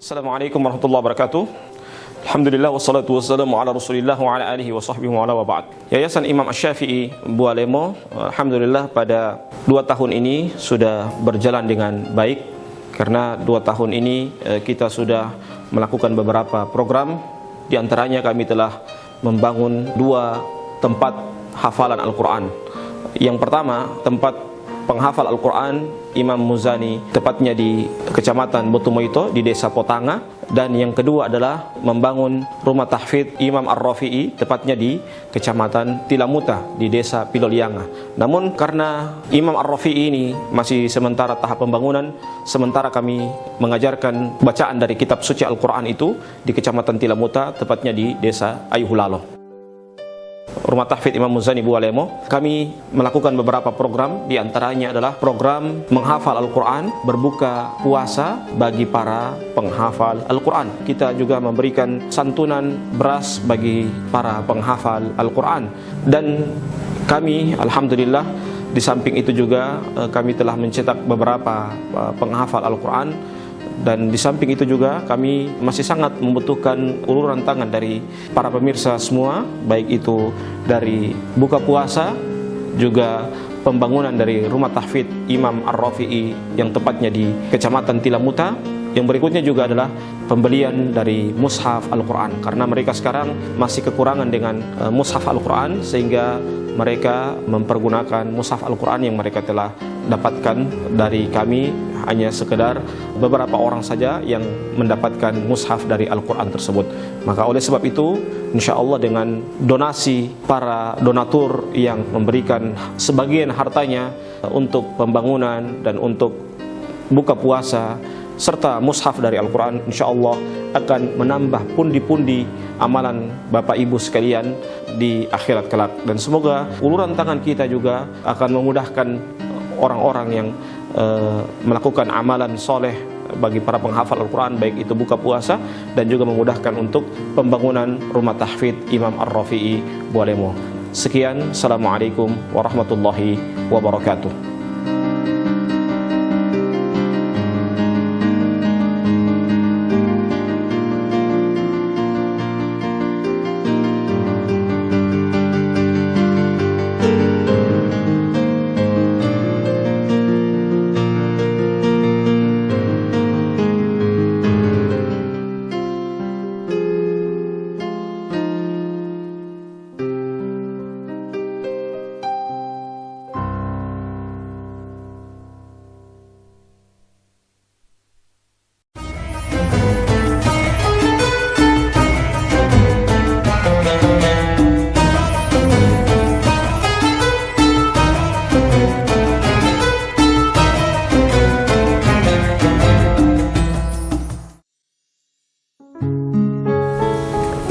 Assalamualaikum warahmatullahi wabarakatuh. Alhamdulillah wassalatu wassalamu ala Rasulillah wa ala alihi wa sahbihi wa ala wa ba'd. Yayasan Imam Asy-Syafi'i Bualemo, alhamdulillah pada 2 tahun ini sudah berjalan dengan baik. Karena 2 tahun ini kita sudah melakukan beberapa program. Di antaranya kami telah membangun 2 tempat hafalan Al-Quran. Yang pertama, tempat penghafal Al-Quran Imam Muzani, tepatnya di Kecamatan Botumoito di Desa Potanga. Dan yang kedua adalah membangun rumah tahfidz Imam Ar-Rafi'i, tepatnya di Kecamatan Tilamuta di Desa Pilolianga. Namun karena Imam Ar-Rafi'i ini masih sementara tahap pembangunan, sementara kami mengajarkan bacaan dari kitab suci Al-Quran itu di Kecamatan Tilamuta, tepatnya di Desa Ayuhulalo. Rumah tahfidz Imam Muzani Bualemo, kami melakukan beberapa program. Di antaranya adalah program menghafal Al-Quran, berbuka puasa bagi para penghafal Al-Quran. Kita juga memberikan santunan beras bagi para penghafal Al-Quran. Dan kami alhamdulillah di samping itu juga kami telah mencetak beberapa penghafal Al-Quran. Dan di samping itu juga kami masih sangat membutuhkan uluran tangan dari para pemirsa semua, baik itu dari buka puasa, juga pembangunan dari rumah tahfidz Imam Ar-Rafi'i yang tepatnya di Kecamatan Tilamuta. Yang berikutnya juga adalah pembelian dari mushaf Al-Quran, karena mereka sekarang masih kekurangan dengan mushaf Al-Quran, sehingga mereka mempergunakan mushaf Al-Quran yang mereka telah dapatkan dari kami. Hanya sekedar beberapa orang saja yang mendapatkan mushaf dari Al-Quran tersebut. Maka oleh sebab itu, insya Allah dengan donasi para donatur yang memberikan sebagian hartanya untuk pembangunan dan untuk buka puasa serta mushaf dari Al-Quran, insya Allah akan menambah pundi-pundi amalan Bapak Ibu sekalian di akhirat kelak. Dan semoga uluran tangan kita juga akan memudahkan orang-orang yang melakukan amalan soleh bagi para penghafal Al-Quran, baik itu buka puasa dan juga memudahkan untuk pembangunan rumah tahfidz Imam Ar-Rafi'i Bualemo. Sekian, Assalamualaikum warahmatullahi wabarakatuh.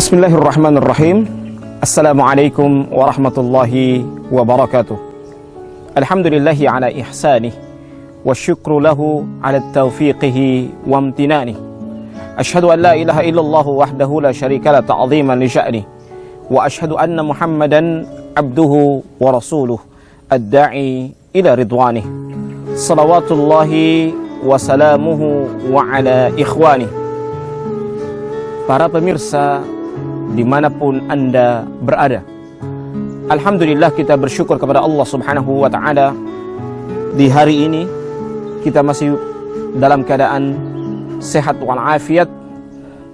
Bismillahirrahmanirrahim. Assalamualaikum warahmatullahi wabarakatuh. Alhamdulillahi ala ihsanih wa syukru lahu ala taufiqihi wa amtinanih. Ashhadu an la ilaha illallah wahdahu la syarika la ta'ziman li sya'nih. Wa ashhadu anna Muhammadan abduhu wa rasuluh ad-da'i ila ridwanih. Salawatullahi wa salamuhu wa ala ikhwanih. Para pemirsa dimanapun Anda berada, alhamdulillah kita bersyukur kepada Allah subhanahu wa ta'ala. Di hari ini kita masih dalam keadaan sehat walafiat,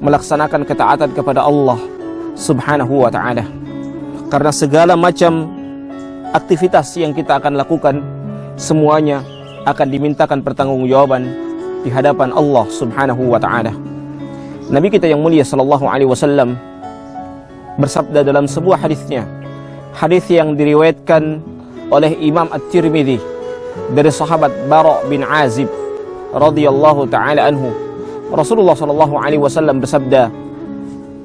melaksanakan ketaatan kepada Allah subhanahu wa ta'ala. Karena segala macam aktivitas yang kita akan lakukan, semuanya akan dimintakan pertanggungjawaban di hadapan Allah subhanahu wa ta'ala. Nabi kita yang mulia sallallahu alaihi wasallam bersabda dalam sebuah hadisnya, hadis yang diriwayatkan oleh Imam At-Tirmidzi dari sahabat Bara' bin Azib radhiyallahu taala anhu. Rasulullah sallallahu alaihi wasallam bersabda,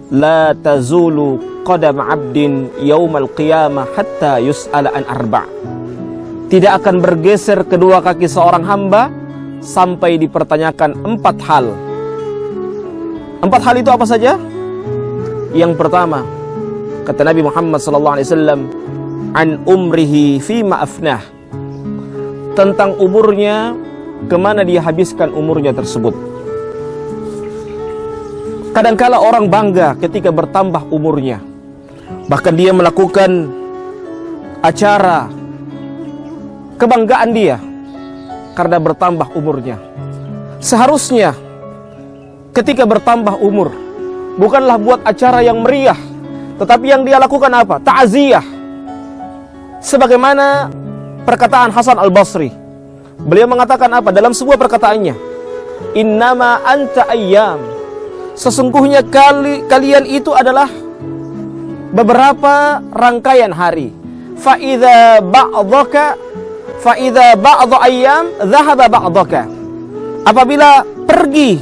"La tazulu qadam 'abdin yaumal qiyamah hatta yus'ala an arba'." Tidak akan bergeser kedua kaki seorang hamba sampai dipertanyakan 4 hal. 4 hal itu apa saja? Yang pertama, kata Nabi Muhammad SAW, an umrihi fima afnah, tentang umurnya, kemana dia habiskan umurnya tersebut. Kadangkala orang bangga ketika bertambah umurnya. Bahkan dia melakukan acara kebanggaan dia karena bertambah umurnya. Seharusnya ketika bertambah umur bukanlah buat acara yang meriah, tetapi yang dia lakukan apa? Ta'ziyah. Sebagaimana perkataan Hasan Al-Basri. Beliau mengatakan apa dalam sebuah perkataannya? Innama anta ayyam. Sesungguhnya kalian itu adalah beberapa rangkaian hari. Fa idza ba'dha ayyam dhahaba ba'dhaka. Apabila pergi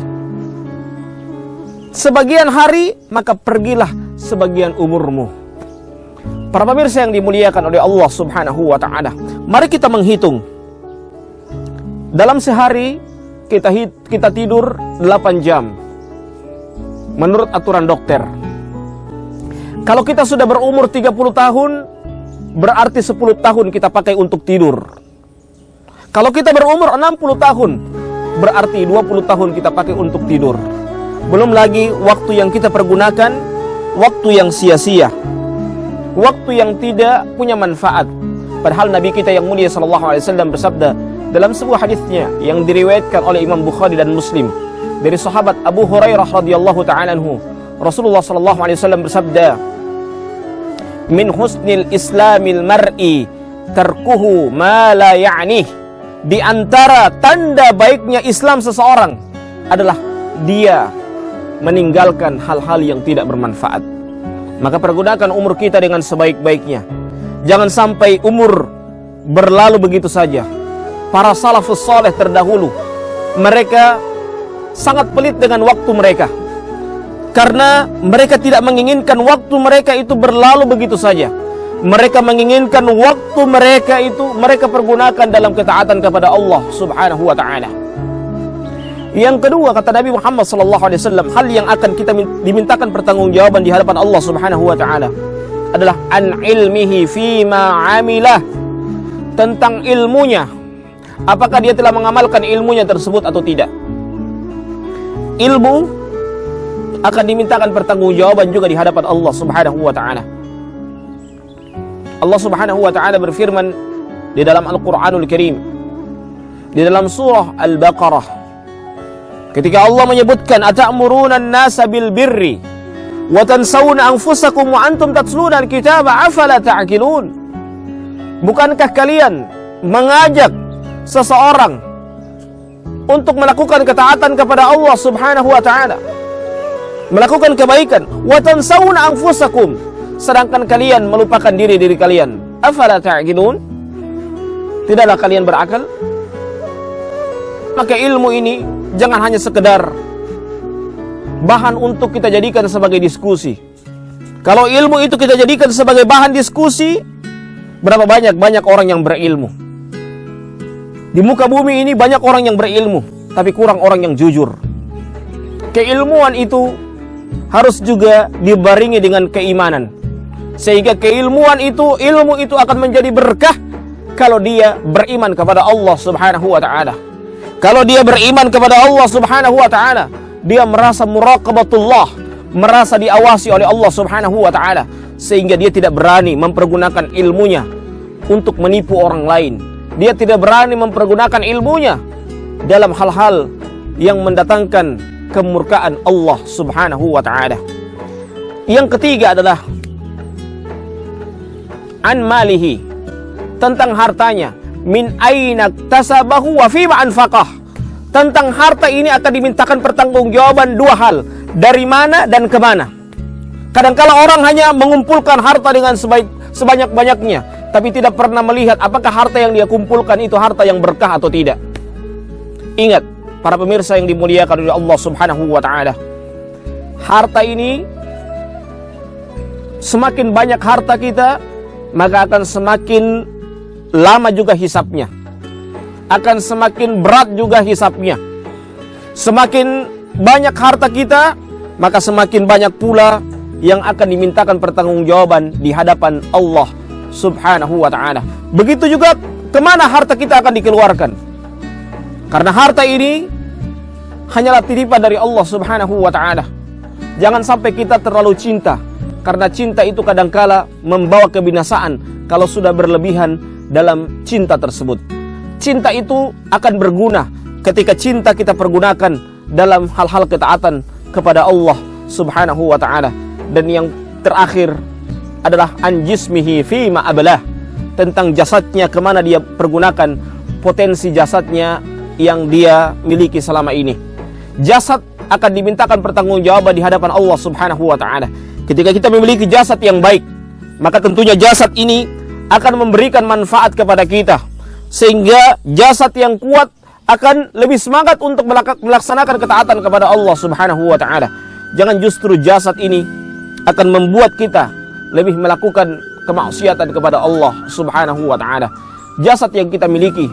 sebagian hari, maka pergilah sebagian umurmu. Para pemirsa yang dimuliakan oleh Allah Subhanahu wa taala, mari kita menghitung. Dalam sehari kita tidur 8 jam. Menurut aturan dokter. Kalau kita sudah berumur 30 tahun, berarti 10 tahun kita pakai untuk tidur. Kalau kita berumur 60 tahun, berarti 20 tahun kita pakai untuk tidur. Belum lagi waktu yang kita pergunakan, waktu yang sia-sia, waktu yang tidak punya manfaat. Padahal Nabi kita yang mulia SAW bersabda dalam sebuah hadisnya yang diriwayatkan oleh Imam Bukhari dan Muslim dari sahabat Abu Hurairah radhiyallahu ta'ala anhu, Rasulullah sallallahu alaihi wasallam bersabda, "Min husnil islamil mar'i tarkuhu ma la ya'nih." Di antara tanda baiknya Islam seseorang adalah dia meninggalkan hal-hal yang tidak bermanfaat. Maka pergunakan umur kita dengan sebaik-baiknya. Jangan sampai umur berlalu begitu saja. Para salafus saleh terdahulu, mereka sangat pelit dengan waktu mereka, karena mereka tidak menginginkan waktu mereka itu berlalu begitu saja. Mereka menginginkan waktu mereka itu mereka pergunakan dalam ketaatan kepada Allah Subhanahu wa taala. Yang kedua, kata Nabi Muhammad SAW, hal yang akan kita dimintakan pertanggungjawaban di hadapan Allah Subhanahu wa taala adalah an ilmihi fima amilah, tentang ilmunya, apakah dia telah mengamalkan ilmunya tersebut atau tidak. Ilmu akan dimintakan pertanggungjawaban juga di hadapan Allah Subhanahu wa taala. Allah Subhanahu wa taala berfirman di dalam Al-Qur'anul Karim, di dalam surah Al-Baqarah, ketika Allah menyebutkan ata'muruna an-nasa bil birri wa tansawna anfusakum wa antum tatluna al-kitaba afala ta'qilun. Bukankah kalian mengajak seseorang untuk melakukan ketaatan kepada Allah Subhanahu wa taala, melakukan kebaikan, wa tansawna anfusakum, sedangkan kalian melupakan diri kalian. Afala ta'qilun? Tidaklah kalian berakal? Maka ilmu ini jangan hanya sekedar bahan untuk kita jadikan sebagai diskusi. Kalau ilmu itu kita jadikan sebagai bahan diskusi, berapa banyak orang yang berilmu? Di muka bumi ini banyak orang yang berilmu, tapi kurang orang yang jujur. Keilmuan itu harus juga dibaringi dengan keimanan, sehingga ilmu itu akan menjadi berkah kalau dia beriman kepada Allah Subhanahu wa taala. Kalau dia beriman kepada Allah Subhanahu wa taala, dia merasa muraqabatullah, merasa diawasi oleh Allah Subhanahu wa taala, sehingga dia tidak berani mempergunakan ilmunya untuk menipu orang lain. Dia tidak berani mempergunakan ilmunya dalam hal-hal yang mendatangkan kemurkaan Allah Subhanahu wa taala. Yang ketiga adalah an malihi, tentang hartanya, min aina tasabahu wa fima anfaqah. Tentang harta ini akan dimintakan pertanggungjawaban dua hal, dari mana dan kemana. Kadangkala orang hanya mengumpulkan harta dengan sebanyak-banyaknya, tapi tidak pernah melihat apakah harta yang dia kumpulkan itu harta yang berkah atau tidak. Ingat, para pemirsa yang dimuliakan oleh Allah Subhanahu wa taala, harta ini, semakin banyak harta kita, maka akan semakin lama juga hisapnya, akan semakin berat juga hisapnya. Semakin banyak harta kita, maka semakin banyak pula yang akan dimintakan pertanggungjawaban di hadapan Allah Subhanahu wa ta'ala. Begitu juga kemana harta kita akan dikeluarkan, karena harta ini hanyalah titipan dari Allah Subhanahu wa ta'ala. Jangan sampai kita terlalu cinta, karena cinta itu kadangkala membawa kebinasaan kalau sudah berlebihan dalam cinta tersebut. Cinta itu akan berguna ketika cinta kita pergunakan dalam hal-hal ketaatan kepada Allah Subhanahu wa ta'ala. Dan yang terakhir adalah an jismihi fima ablah, tentang jasadnya, kemana dia pergunakan potensi jasadnya yang dia miliki selama ini. Jasad akan dimintakan pertanggungjawaban di hadapan Allah Subhanahu wa ta'ala. Ketika kita memiliki jasad yang baik, maka tentunya jasad ini akan memberikan manfaat kepada kita, sehingga jasad yang kuat akan lebih semangat untuk melaksanakan ketaatan kepada Allah Subhanahu wa ta'ala. Jangan justru jasad ini akan membuat kita lebih melakukan kemaksiatan kepada Allah Subhanahu wa ta'ala. Jasad yang kita miliki,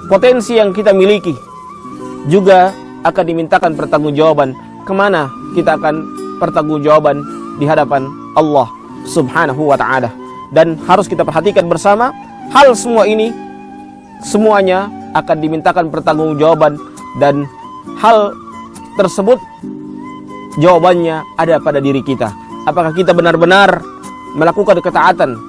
potensi yang kita miliki juga akan dimintakan pertanggungjawaban. Kemana kita akan pertanggungjawaban di hadapan Allah Subhanahu wa ta'ala. Dan harus kita perhatikan bersama, hal semua ini semuanya akan dimintakan pertanggungjawaban, dan hal tersebut jawabannya ada pada diri kita. Apakah kita benar-benar melakukan ketaatan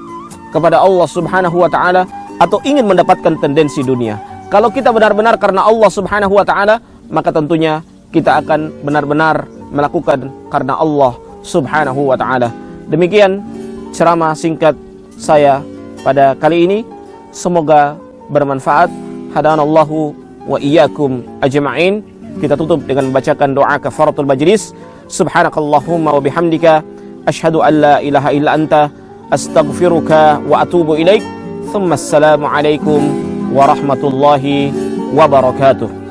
kepada Allah Subhanahu wa ta'ala, atau ingin mendapatkan tendensi dunia? Kalau kita benar-benar karena Allah Subhanahu wa ta'ala, maka tentunya kita akan benar-benar melakukan karena Allah Subhanahu wa ta'ala. Demikian ceramah singkat saya pada kali ini. Semoga bermanfaat. Hadanallahu wa iyyakum ajma'in. Kita tutup dengan membacakan doa kafaratul majlis. Subhanakallahumma wa bihamdika asyhadu an la ilaha illa anta astaghfiruka wa atubu ilaik. Thumma assalamu alaikum warahmatullahi wabarakatuh.